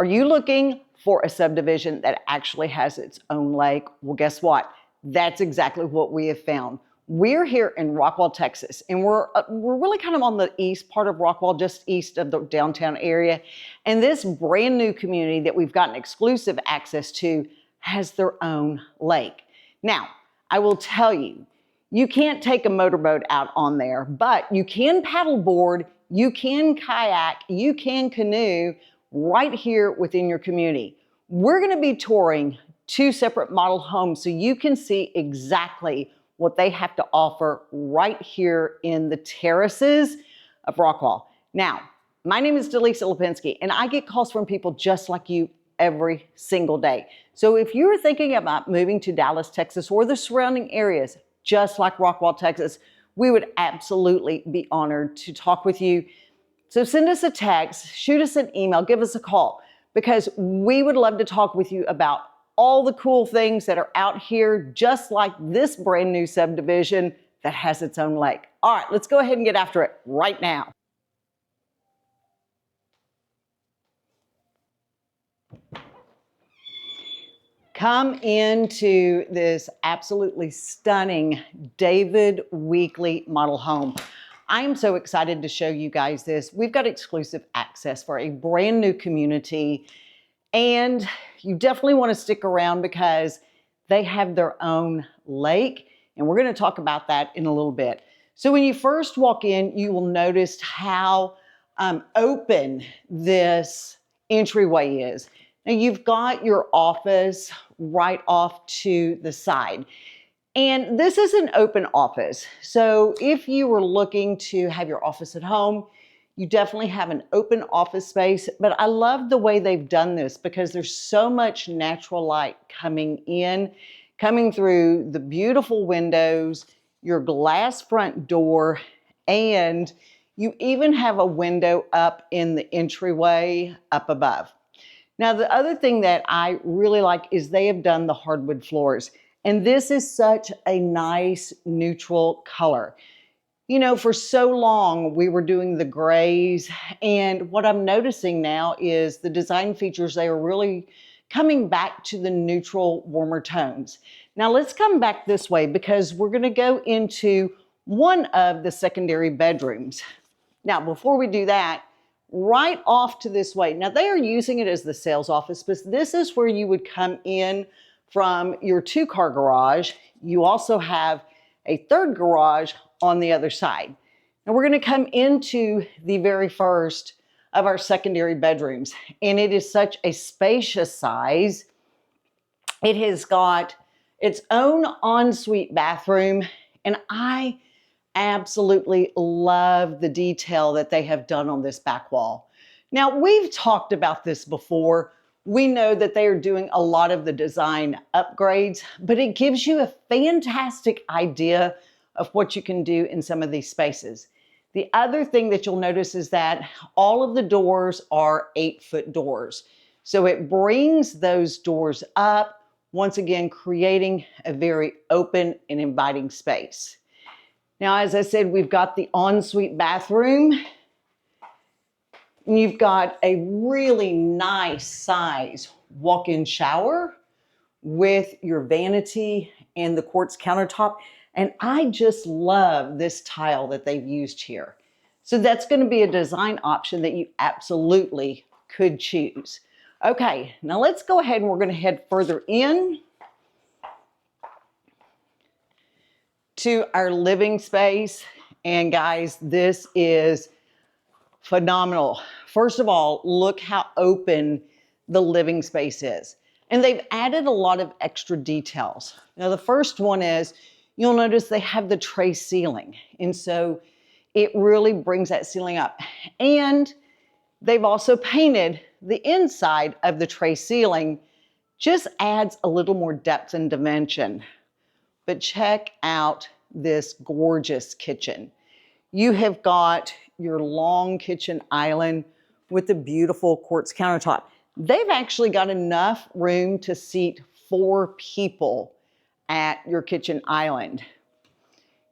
Are you looking for a subdivision that actually has its own lake? Well, guess what? That's exactly what we have found. We're here in Rockwall, Texas, and we're really kind of on the east part of Rockwall, just east of the downtown area. And this brand new community that we've gotten exclusive access to has their own lake. Now, I will tell you, you can't take a motorboat out on there, but you can paddleboard, you can kayak, you can canoe right here within your community. We're going to be touring 2 separate model homes so you can see exactly what they have to offer right here in the terraces of Rockwall. Now, my name is Delisa Lapinsky, and I get calls from people just like you every single day. So if you're thinking about moving to Dallas, Texas, or the surrounding areas, just like Rockwall, Texas, we would absolutely be honored to talk with you. So send us a text, shoot us an email, give us a call, because we would love to talk with you about all the cool things that are out here, just like this brand new subdivision that has its own lake. All right, let's go ahead and get after it right now. Come into this absolutely stunning David Weekley model home. I am so excited to show you guys this. We've got exclusive access for a brand new community, and you definitely want to stick around because they have their own lake, and we're going to talk about that in a little bit. So when you first walk in, you will notice how open this entryway is. Now you've got your office right off to the side. And this is an open office. So if you were looking to have your office at home, you definitely have an open office space. But I love the way they've done this because there's so much natural light coming in, coming through the beautiful windows, your glass front door, and you even have a window up in the entryway up above. Now, the other thing that I really like is they have done the hardwood floors. And this is such a nice neutral color. You know, for so long we were doing the grays, and what I'm noticing now is the design features, they are really coming back to the neutral, warmer tones. Now let's come back this way because we're going to go into one of the secondary bedrooms. Now, before we do that, right off to this way. Now they are using it as the sales office, but this is where you would come in from your 2-car garage. You also have a 3rd garage on the other side. And we're going to come into the very first of our secondary bedrooms. And it is such a spacious size. It has got its own ensuite bathroom. And I absolutely love the detail that they have done on this back wall. Now, we've talked about this before. We know that they are doing a lot of the design upgrades, but it gives you a fantastic idea of what you can do in some of these spaces. The other thing that you'll notice is that all of the doors are 8-foot doors. So it brings those doors up, once again, creating a very open and inviting space. Now, as I said, we've got the ensuite bathroom. You've got a really nice size walk-in shower with your vanity and the quartz countertop. And I just love this tile that they've used here. So that's going to be a design option that you absolutely could choose. Okay, now let's go ahead and we're going to head further in to our living space. And guys, this is phenomenal. First of all, look how open the living space is. And they've added a lot of extra details. Now, the first one is, you'll notice they have the tray ceiling. And so it really brings that ceiling up. And they've also painted the inside of the tray ceiling, just adds a little more depth and dimension. But check out this gorgeous kitchen. You have got your long kitchen island with the beautiful quartz countertop. They've actually got enough room to seat 4 people at your kitchen island.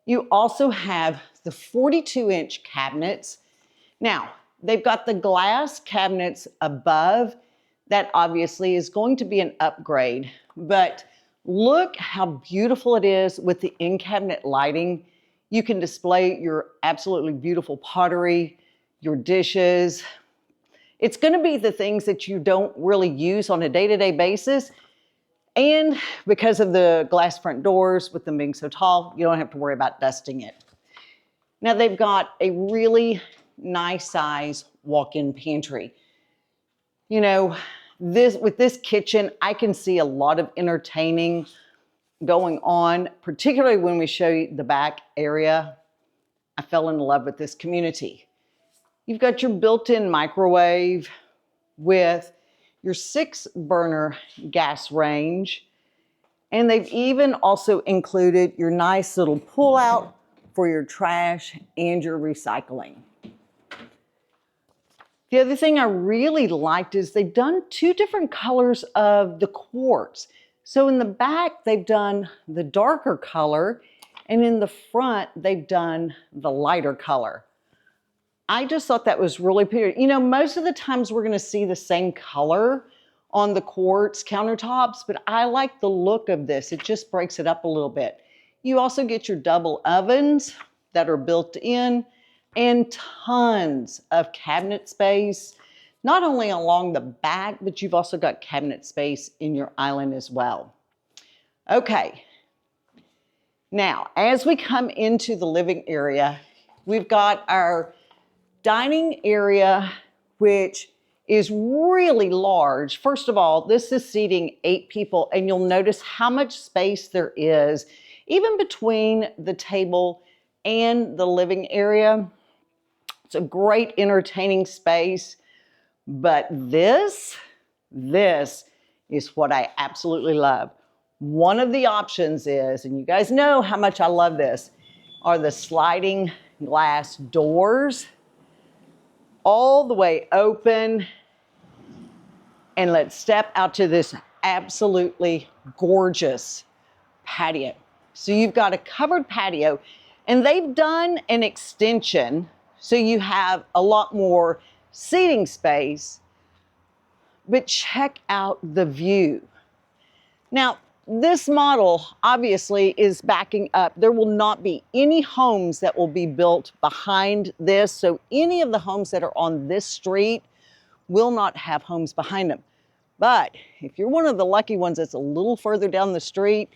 You also have the 42-inch cabinets. Now, they've got the glass cabinets above. That obviously is going to be an upgrade, but look how beautiful it is with the in-cabinet lighting. You can display your absolutely beautiful pottery, your dishes. It's going to be the things that you don't really use on a day-to-day basis. And because of the glass front doors, with them being so tall, you don't have to worry about dusting it. Now they've got a really nice size walk-in pantry. You know, with this kitchen, I can see a lot of entertaining going on, particularly when we show you the back area. I fell in love with this community. You've got your built-in microwave with your 6-burner gas range. And they've even also included your nice little pull-out for your trash and your recycling. The other thing I really liked is they've done 2 different colors of the quartz. So in the back, they've done the darker color, and in the front, they've done the lighter color. I just thought that was really pretty. You know, most of the times we're gonna see the same color on the quartz countertops, but I like the look of this. It just breaks it up a little bit. You also get your double ovens that are built in, and tons of cabinet space, not only along the back, but you've also got cabinet space in your island as well. Okay, now as we come into the living area, we've got our dining area, which is really large. First of all, this is seating 8 people, and you'll notice how much space there is, even between the table and the living area. It's a great entertaining space, but this is what I absolutely love. One of the options is, and you guys know how much I love this, are the sliding glass doors, all the way open. And let's step out to this absolutely gorgeous patio. So you've got a covered patio, and they've done an extension so you have a lot more seating space, but check out the view. Now, this model obviously is backing up. There will not be any homes that will be built behind this. So any of the homes that are on this street will not have homes behind them. But if you're one of the lucky ones that's a little further down the street,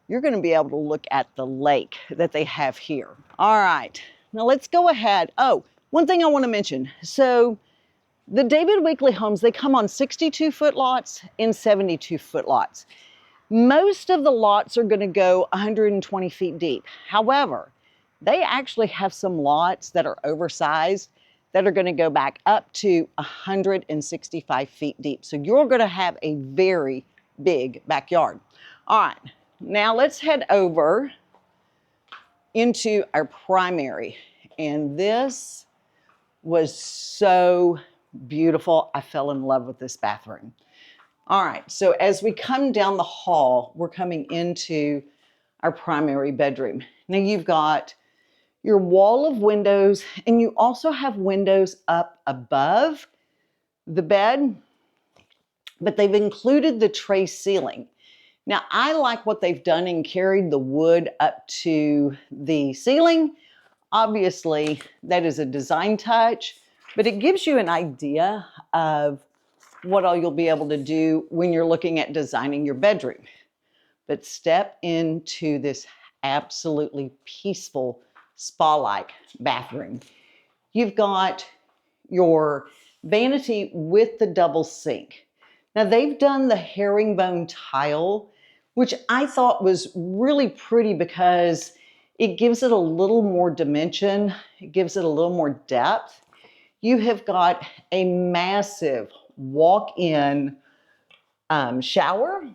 you're going to be able to look at the lake that they have here. All right, now let's go ahead. Oh, one thing I want to mention. So the David Weekley homes, they come on 62-foot lots and 72-foot lots. Most of the lots are going to go 120 feet deep. However, they actually have some lots that are oversized that are going to go back up to 165 feet deep. So you're going to have a very big backyard. All right, now let's head over into our primary. And this was so beautiful. I fell in love with this bathroom. All right, so as we come down the hall, we're coming into our primary bedroom. Now you've got your wall of windows, and you also have windows up above the bed, but they've included the tray ceiling. Now I like what they've done and carried the wood up to the ceiling. Obviously, that is a design touch, but it gives you an idea of what all you'll be able to do when you're looking at designing your bedroom. But step into this absolutely peaceful spa-like bathroom. You've got your vanity with the double sink. Now they've done the herringbone tile, which I thought was really pretty because it gives it a little more dimension. It gives it a little more depth. You have got a massive walk-in shower,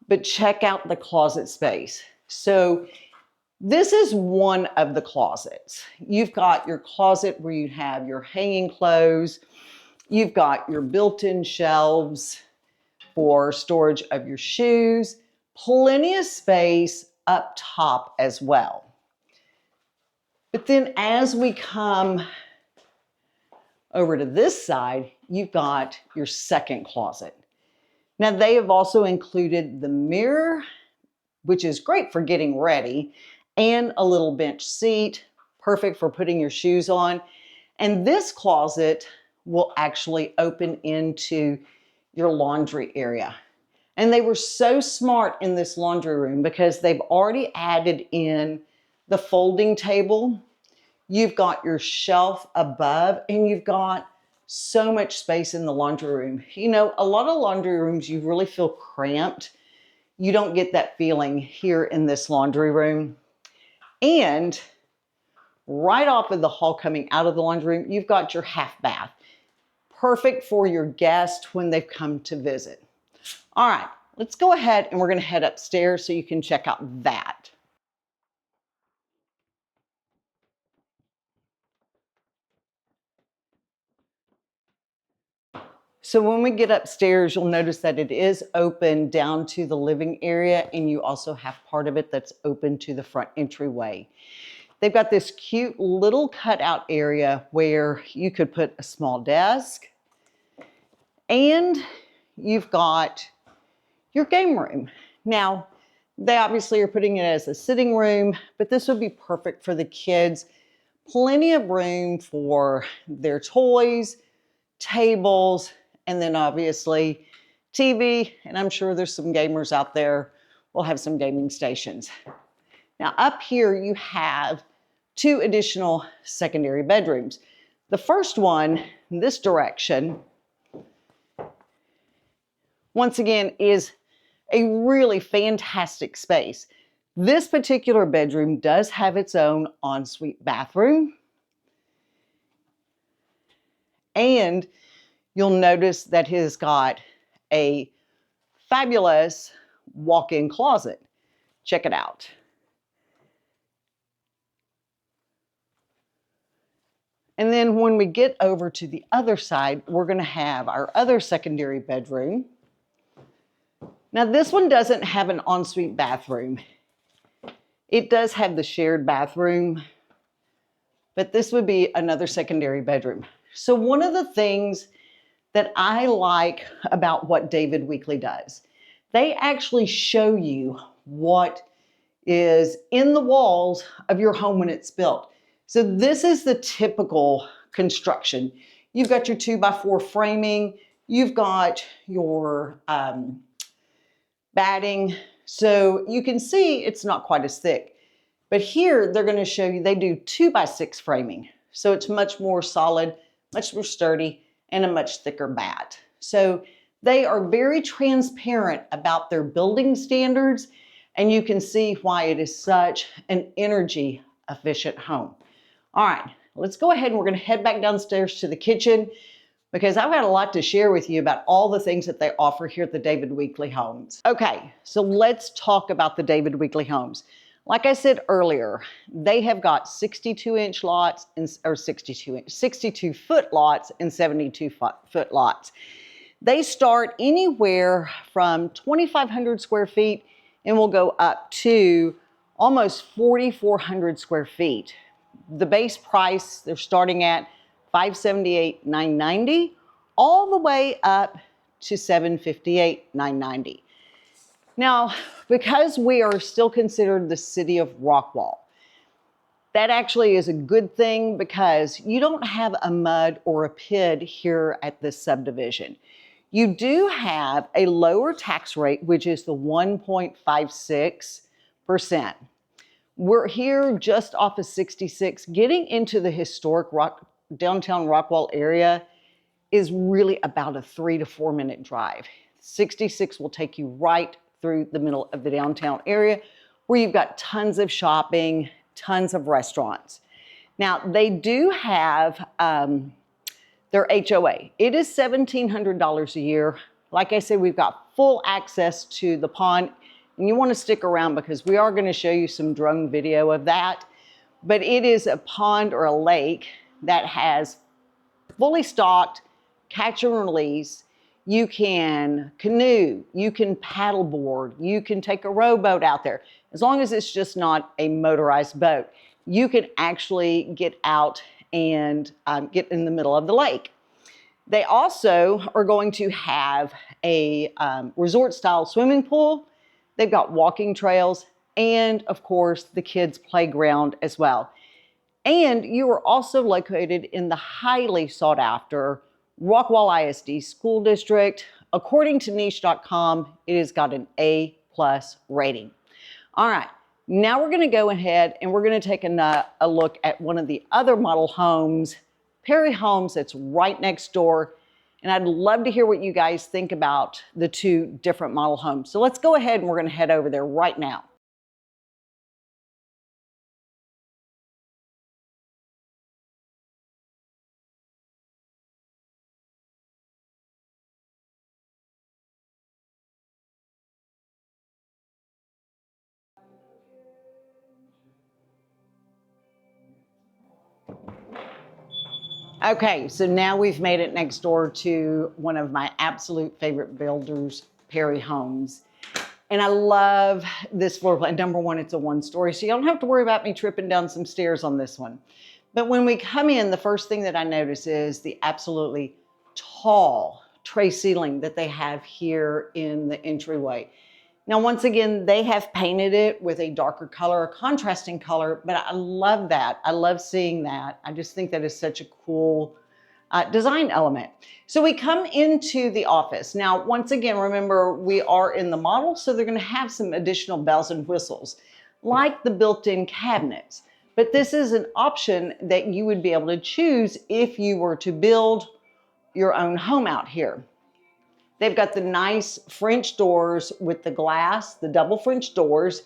but check out the closet space. So this is one of the closets. You've got your closet where you have your hanging clothes. You've got your built-in shelves for storage of your shoes. Plenty of space up top as well. But then as we come over to this side, you've got your second closet. Now they have also included the mirror, which is great for getting ready, and a little bench seat, perfect for putting your shoes on. And this closet will actually open into your laundry area. And they were so smart in this laundry room because they've already added in the folding table. You've got your shelf above, and you've got so much space in the laundry room. You know, a lot of laundry rooms, you really feel cramped. You don't get that feeling here in this laundry room. And right off of the hall coming out of the laundry room, you've got your half bath. Perfect for your guests when they've come to visit. All right, let's go ahead and we're going to head upstairs so you can check out that. So when we get upstairs, you'll notice that it is open down to the living area, and you also have part of it that's open to the front entryway. They've got this cute little cutout area where you could put a small desk, and you've got your game room. Now, they obviously are putting it as a sitting room, but this would be perfect for the kids. Plenty of room for their toys, tables, and then obviously TV, and I'm sure there's some gamers out there. We'll have some gaming stations. Now up here you have 2 additional secondary bedrooms. The first one in this direction, once again, is a really fantastic space. This particular bedroom does have its own ensuite bathroom. And you'll notice that it has got a fabulous walk-in closet. Check it out. And then when we get over to the other side, we're going to have our other secondary bedroom. Now this one doesn't have an ensuite bathroom. It does have the shared bathroom, but this would be another secondary bedroom. So one of the things that I like about what David Weekley does, they actually show you what is in the walls of your home when it's built. So this is the typical construction. You've got your 2x4 framing, you've got your batting, so you can see it's not quite as thick. But here they're going to show you they do 2x6 framing, so it's much more solid, much more sturdy, and a much thicker bat. So they are very transparent about their building standards, and you can see why it is such an energy efficient home. All right, let's go ahead and we're going to head back downstairs to the kitchen because I've got a lot to share with you about all the things that they offer here at the David Weekley Homes. Okay, so let's talk about the David Weekley Homes. Like I said earlier, they have got 62-inch lots, or 62-foot lots and 72-foot lots. They start anywhere from 2,500 square feet and will go up to almost 4,400 square feet. The base price, they're starting at $578,990, all the way up to $758,990. Now, because we are still considered the city of Rockwall, that actually is a good thing because you don't have a mud or a PID here at this subdivision. You do have a lower tax rate, which is the 1.56%. We're here just off of 66. Getting into the historic downtown Rockwall area is really about a 3 to 4 minute drive. 66 will take you right through the middle of the downtown area where you've got tons of shopping, tons of restaurants. Now, they do have their HOA. It is $1,700 a year. Like I said, we've got full access to the pond, and you want to stick around because we are going to show you some drone video of that. But it is a pond or a lake that has fully stocked catch and release. You can canoe, you can paddleboard, you can take a rowboat out there. As long as it's just not a motorized boat, you can actually get out and get in the middle of the lake. They also are going to have a resort style swimming pool. They've got walking trails and of course the kids playground as well. And you are also located in the highly sought after Rockwall ISD school district. According to niche.com, it has got an A+ rating. All right, now we're gonna go ahead and we're gonna take a look at one of the other model homes, Perry Homes, that's right next door. And I'd love to hear what you guys think about the two different model homes. So let's go ahead and we're gonna head over there right now. Okay, so now we've made it next door to one of my absolute favorite builders, Perry Homes. And I love this floor plan. Number one, it's a one-story, so you don't have to worry about me tripping down some stairs on this one. But when we come in, the first thing that I notice is the absolutely tall tray ceiling that they have here in the entryway. Now, once again, they have painted it with a darker color, a contrasting color, but I love that. I love seeing that. I just think that is such a cool design element. So we come into the office. Now, once again, remember, we are in the model, so they're gonna have some additional bells and whistles, like the built-in cabinets. But this is an option that you would be able to choose if you were to build your own home out here. They've got the nice French doors with the glass, the double French doors,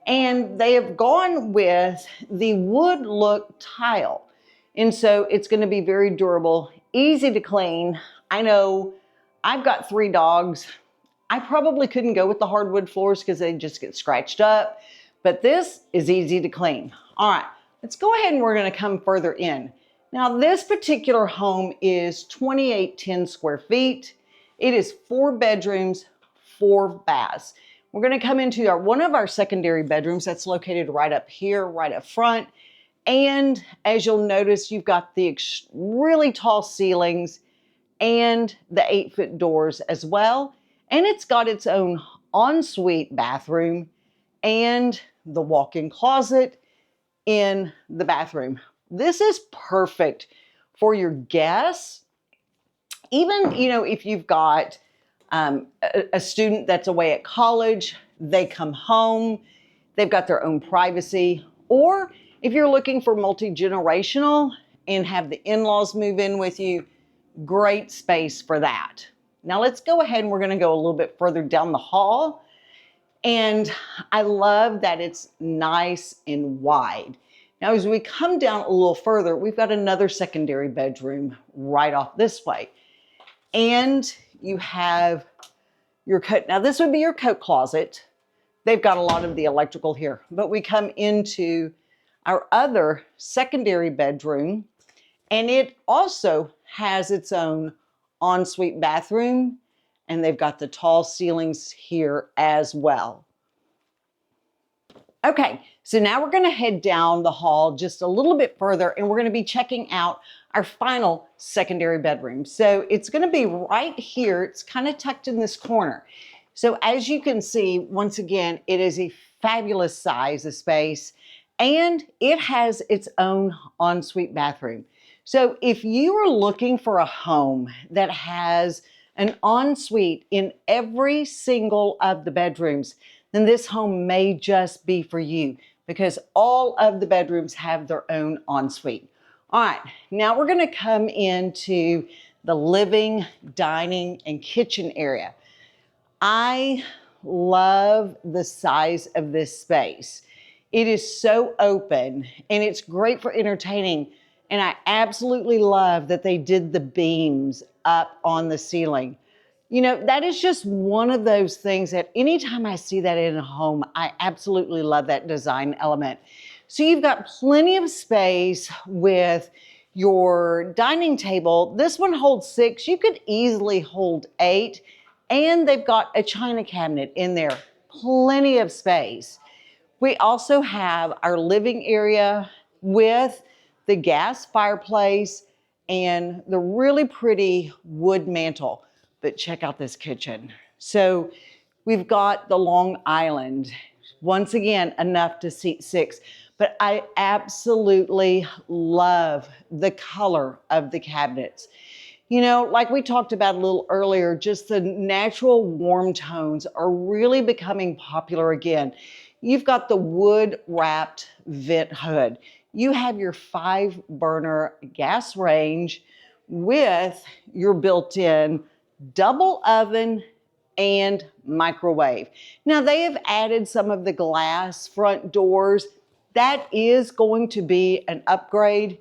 and they have gone with the wood look tile. And so it's going to be very durable, easy to clean. I know I've got 3 dogs. I probably couldn't go with the hardwood floors because they just get scratched up, but this is easy to clean. All right, let's go ahead and we're going to come further in. Now, this particular home is 2810 square feet. It is 4 bedrooms, 4 baths. We're going to come into one of our secondary bedrooms that's located right up here, right up front. And as you'll notice, you've got the really tall ceilings and the 8-foot doors as well. And it's got its own ensuite bathroom and the walk-in closet in the bathroom. This is perfect for your guests. Even, if you've got a student that's away at college, they come home, they've got their own privacy. Or if you're looking for multi-generational and have the in-laws move in with you, great space for that. Now let's go ahead and we're gonna go a little bit further down the hall. And I love that it's nice and wide. Now, as we come down a little further, we've got another secondary bedroom right off this way. And you have your coat. Now, this would be your coat closet. They've got a lot of the electrical here, but we come into our other secondary bedroom, and it also has its own ensuite bathroom, and they've got the tall ceilings here as well. Okay, so now we're going to head down the hall just a little bit further, and we're going to be checking out our final secondary bedroom. So it's going to be right here. It's kind of tucked in this corner. So as you can see, once again, it is a fabulous size of space, and it has its own ensuite bathroom. So if you are looking for a home that has an ensuite in every single of the bedrooms, then this home may just be for you because all of the bedrooms have their own ensuite. All right, now we're gonna come into the living, dining, and kitchen area. I love the size of this space. It is so open and it's great for entertaining. And I absolutely love that they did the beams up on the ceiling. That is just one of those things that anytime I see that in a home, I absolutely love that design element. So you've got plenty of space with your dining table. This one holds 6. You could easily hold 8. And they've got a china cabinet in there. Plenty of space. We also have our living area with the gas fireplace and the really pretty wood mantle. But check out this kitchen. So we've got the Long Island. Once again, enough to seat 6. But I absolutely love the color of the cabinets. You know, like we talked about a little earlier, just the natural warm tones are really becoming popular again. You've got the wood wrapped vent hood. You have your 5-burner gas range with your built-in double oven and microwave. Now they have added some of the glass front doors. That is going to be an upgrade,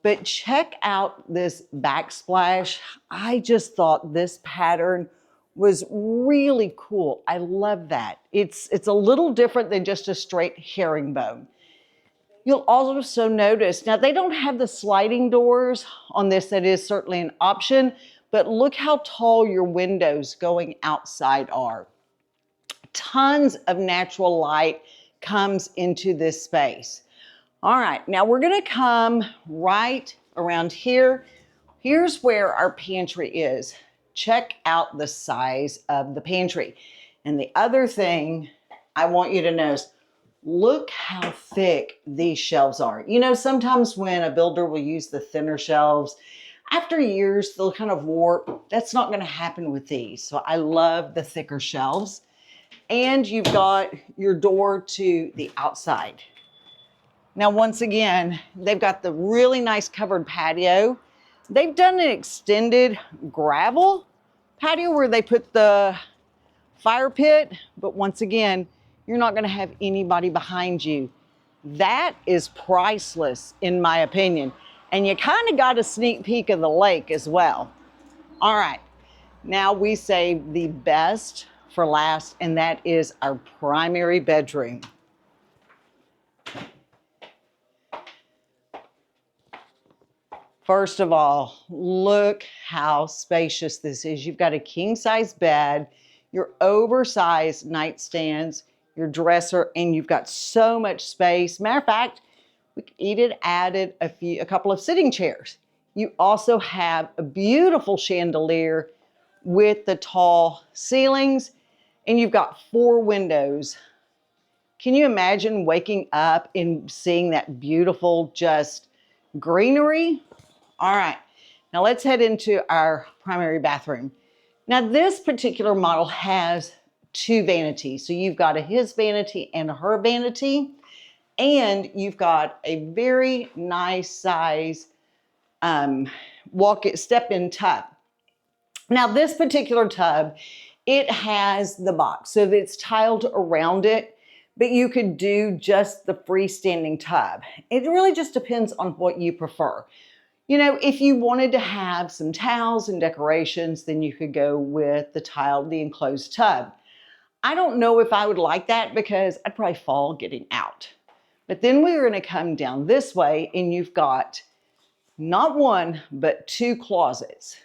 but check out this backsplash. I just thought this pattern was really cool. I love that. It's a little different than just a straight herringbone. You'll also notice, now they don't have the sliding doors on this. That is certainly an option, but look how tall your windows going outside are. Tons of natural light comes into this space. All right, now we're gonna come right around here. Here's where our pantry is. Check out the size of the pantry. And the other thing I want you to notice, look how thick these shelves are. You know, sometimes when a builder will use the thinner shelves, after years, they'll kind of warp. That's not gonna happen with these. So I love the thicker shelves. And you've got your door to the outside. Now, once again, they've got the really nice covered patio. They've done an extended gravel patio where they put the fire pit, but once again, you're not gonna have anybody behind you. That is priceless, in my opinion. And you kind of got a sneak peek of the lake as well. All right, now we saved the best for last, and that is our primary bedroom. First of all, look how spacious this is. You've got a king-size bed, your oversized nightstands, your dresser, and you've got so much space. Matter of fact, we even added a couple of sitting chairs. You also have a beautiful chandelier with the tall ceilings, and you've got 4 windows. Can you imagine waking up and seeing that beautiful just greenery? All right, now let's head into our primary bathroom. Now this particular model has 2 vanities. So you've got a his vanity and a her vanity, and you've got a very nice size step-in tub. Now this particular tub, it has the box, so it's tiled around it, but you could do just the freestanding tub. It really just depends on what you prefer. You know, if you wanted to have some towels and decorations, then you could go with the enclosed tub. I don't know if I would like that because I'd probably fall getting out. But then we're gonna come down this way and you've got not 1, but 2 closets.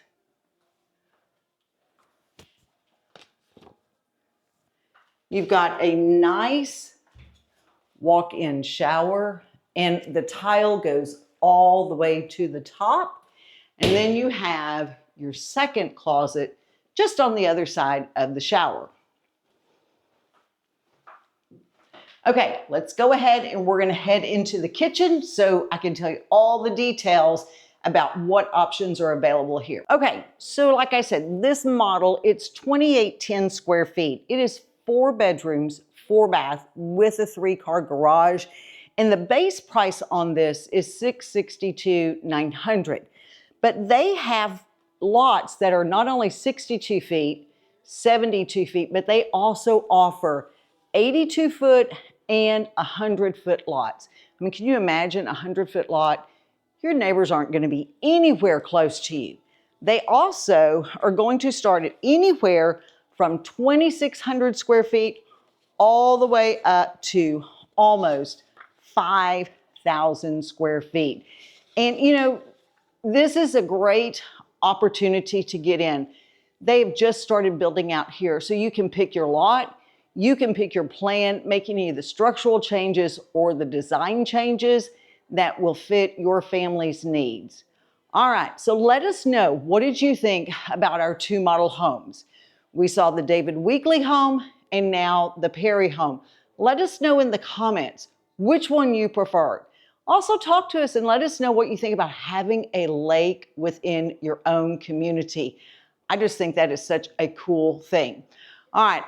You've got a nice walk-in shower, and the tile goes all the way to the top. And then you have your second closet just on the other side of the shower. Okay, let's go ahead and we're gonna head into the kitchen so I can tell you all the details about what options are available here. Okay, so like I said, this model, it's 2,810 square feet. It is 4 bedrooms, 4 bath with a 3-car garage. And the base price on this is $662,900. But they have lots that are not only 62 feet, 72 feet, but they also offer 82-foot and 100-foot lots. I mean, can you imagine a 100-foot lot? Your neighbors aren't going to be anywhere close to you. They also are going to start at anywhere from 2,600 square feet all the way up to almost 5,000 square feet. And you know, this is a great opportunity to get in. They've just started building out here, so you can pick your lot, you can pick your plan, make any of the structural changes or the design changes that will fit your family's needs. All right, so let us know, what did you think about our two model homes? We saw the David Weekley home and now the Perry home. Let us know in the comments which one you preferred. Also talk to us and let us know what you think about having a lake within your own community. I just think that is such a cool thing. All right,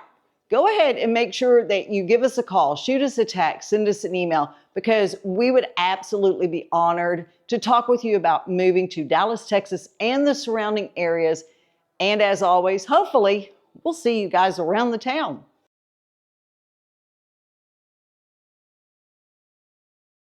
go ahead and make sure that you give us a call, shoot us a text, send us an email, because we would absolutely be honored to talk with you about moving to Dallas, Texas and the surrounding areas. And as always, hopefully, we'll see you guys around the town.